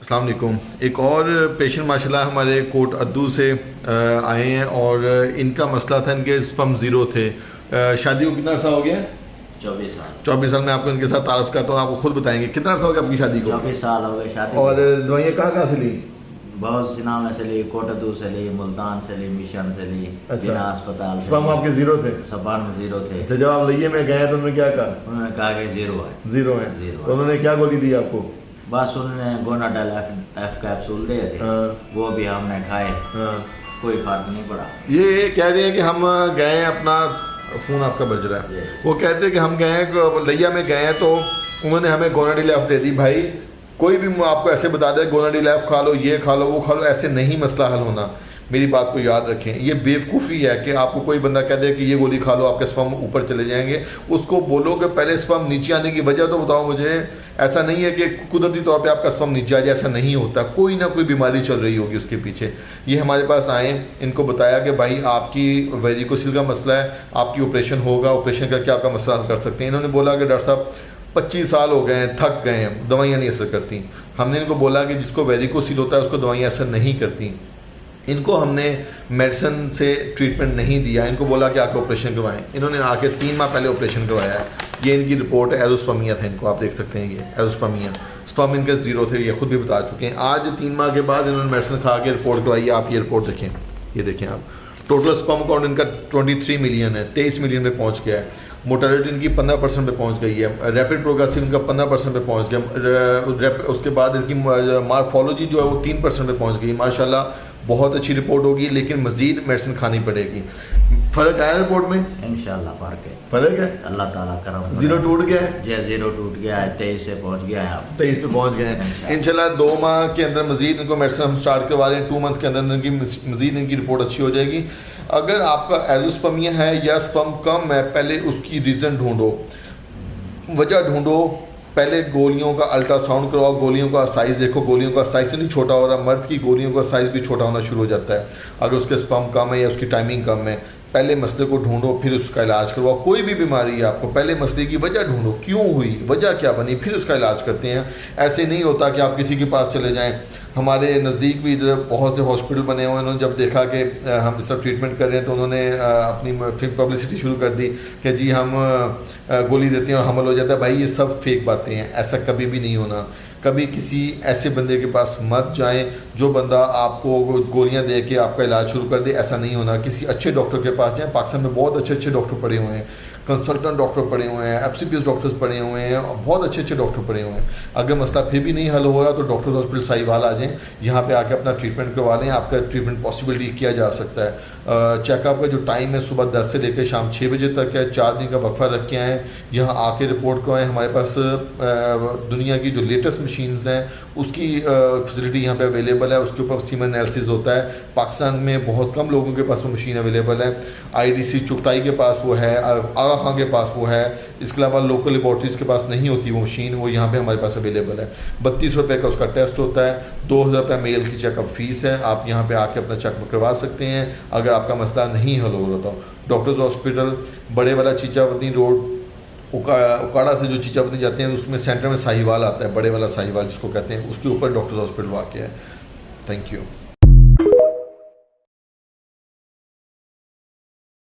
अस्सलाम वालेकुम। एक और पेशेंट माशाल्लाह हमारे कोट अद्दू से आए हैं और इनका मसला था, इनके स्पर्म ज़ीरो थे। शादी को कितना अर्सा हो गया? 24 साल। 24 साल में आपको इनके साथ तारुफ करता हूँ, आपको खुद बताएंगे कितना अर्सा हो गया आपकी शादी को? 24 साल हो गए शादी। और दवाइयाँ कहाँ से ली? बहुत सिना में से ली, कोट अद्दू से ली, मुल्तान से ली, मिशन से ली, जिना अस्पताल से। स्पर्म आपके ज़ीरो थे? स्पर्म ज़ीरो थे। अच्छा, जब आप लइये में गए तो उन्होंने क्या कहा? उन्होंने कहा कि ज़ीरो है। ज़ीरो है। तो उन्होंने क्या गोली दी आपको? बस उन्होंने गोनाडाल एफ कैप्सूल दिए थे। वो भी हमने खाए, कोई फर्क नहीं पड़ा। ये कह रहे हैं कि हम गए अपना फ़ोन आपका बज रहा है, वो कहते हैं कि हम गए लइया में गए तो उन्होंने हमें गोनाडिल एफ दे दी। भाई कोई भी आपको ऐसे बता दे गोनाडिल एफ खा लो, ये खा लो, वो खा लो, ऐसे नहीं मसला हल होना। मेरी बात को याद रखें, ये बेवकूफ़ी है कि आपको कोई बंदा कह दे कि ये गोली खा लो आपके स्पर्म ऊपर चले जाएंगे। उसको बोलो कि पहले स्पर्म नीचे आने की वजह तो बताओ मुझे। ऐसा नहीं है कि कुदरती तौर पे आपका स्पर्म नीचे आ जाए, ऐसा नहीं होता। कोई ना कोई बीमारी चल रही होगी उसके पीछे। ये हमारे पास आए, इनको बताया कि भाई आपकी वेरिकोसिल का मसला है, आपकी ऑपरेशन होगा, ऑपरेशन करके आपका मसला हल कर सकते हैं। इन्होंने बोला कि डॉक्टर साहब 25 साल हो गए हैं, थक गए हैं, दवाइयाँ नहीं असर करती। हमने इनको बोला कि जिसको वेरिकोसिल होता है उसको दवाइयाँ असर नहीं करती। इनको हमने मेडिसिन से ट्रीटमेंट नहीं दिया, इनको बोला कि आपको ऑपरेशन करवाएं। इन्होंने आके 3 माह पहले ऑपरेशन करवाया है। ये इनकी रिपोर्ट है, एजोस्पर्मिया था इनको, आप देख सकते हैं ये एजोस्पर्मिया। स्पर्म इनके ज़ीरो थे, ये खुद भी बता चुके हैं। आज 3 माह के बाद इन्होंने मेडिसिन खा के रिपोर्ट करवाई है। आप ये रिपोर्ट देखें, ये देखें आप। टोटल स्पर्म काउंट इनका 23 मिलियन है, 23 मिलियन में पहुँच गया है। मोटालिटी इनकी 15% पे पहुँच गई है। रैपिड प्रोग्रेसिव इनका 15% पे पहुँच गया। उसके बाद इनकी मार्फोलॉजी जो है वो 3% पे पहुँच गई। माशाल्लाह बहुत अच्छी रिपोर्ट होगी, लेकिन मजीद मेडिसिन खानी पड़ेगी। फ़र्क आया रिपोर्ट में? इंशाल्लाह फ़र्क है। फ़र्क है, अल्लाह ताला करम। ज़ीरो टूट गया है? जी, ज़ीरो टूट गया है। 23 से पहुँच गया है, आप 23 पे पहुँच गए हैं। इंशाल्लाह 2 माह के अंदर मजीद इनको मेडिसिन हम स्टार्ट करवा रहे हैं। 2 मंथ के अंदर इनकी मजीद इनकी रिपोर्ट अच्छी हो जाएगी। अगर आपका एजोस्पर्मिया है या स्पर्म कम है, पहले उसकी रीज़न ढूंढो, वजह ढूंढो। पहले गोलियों का अल्ट्रासाउंड करवाओ, गोलियों का साइज़ देखो। गोलियों का साइज़ तो नहीं छोटा हो रहा, मर्द की गोलियों का साइज़ भी छोटा होना शुरू हो जाता है अगर उसके स्पर्म कम है या उसकी टाइमिंग कम है। पहले मसले को ढूंढो, फिर उसका इलाज करवाओ। कोई भी बीमारी है आपको, पहले मसले की वजह ढूंढो, क्यों हुई, वजह क्या बनी, फिर उसका इलाज करते हैं। ऐसे नहीं होता कि आप किसी के पास चले जाएं। हमारे नज़दीक भी इधर बहुत से हॉस्पिटल बने हुए हैं। उन्होंने जब देखा कि हम इस तरह ट्रीटमेंट कर रहे हैं तो उन्होंने अपनी फिर पब्लिसिटी शुरू कर दी कि जी हम गोली देते हैं और हमल हो जाता है। भाई ये सब फेक बातें हैं, ऐसा कभी भी नहीं होना। कभी किसी ऐसे बंदे के पास मत जाएं जो बंदा आपको गोलियां दे के आपका इलाज शुरू कर दे, ऐसा नहीं होना। किसी अच्छे डॉक्टर के पास जाएं। पाकिस्तान में बहुत अच्छे अच्छे डॉक्टर पड़े हुए हैं, कंसल्टेंट डॉक्टर पड़े हुए हैं, FCPS डॉक्टर्स पड़े हुए हैं, बहुत अच्छे अच्छे डॉक्टर पड़े हुए हैं। अगर मसला फिर भी नहीं हल हो रहा तो डॉक्टर्स हॉस्पिटल साहिवाल आ जाएं, यहाँ पे आके अपना ट्रीटमेंट करवा लें। आपका ट्रीटमेंट पॉसिबिलिटी किया जा सकता है। चेकअप का जो टाइम है सुबह 10 से लेकर शाम 6 बजे तक है। 4 दिन का वक्फा रख के आएँ, यहाँ आके रिपोर्ट करवाएँ। हमारे पास दुनिया की जो लेटेस्ट मशीन्स हैं उसकी फैसिलिटी यहाँ पे अवेलेबल है। उसके ऊपर सीमेन एनालिसिस होता है। पाकिस्तान में बहुत कम लोगों के पास वो मशीन अवेलेबल है। IDC चुगताई के पास वो है, आगा खां के पास वो है। इसके अलावा लोकल लेबॉर्ट्रीज़ के पास नहीं होती वो मशीन, वो यहाँ पे हमारे पास अवेलेबल है। 32 रुपये का उसका टेस्ट होता है, 2000 रुपये मेल की चेकअप फ़ीस है। आप यहाँ पे आके अपना चेकअप करवा सकते हैं अगर आपका मसला नहीं हल हो रहा तो। डॉक्टर्स हॉस्पिटल बड़े वाला चीचावती रोड उकाड़ा से जो चीचावती जाते हैं उसमें सेंटर में साहिवाल आता है, बड़े वाला साहिवाल जिसको कहते हैं, उसके ऊपर डॉक्टर्स हॉस्पिटल वाक़ है। Thank you.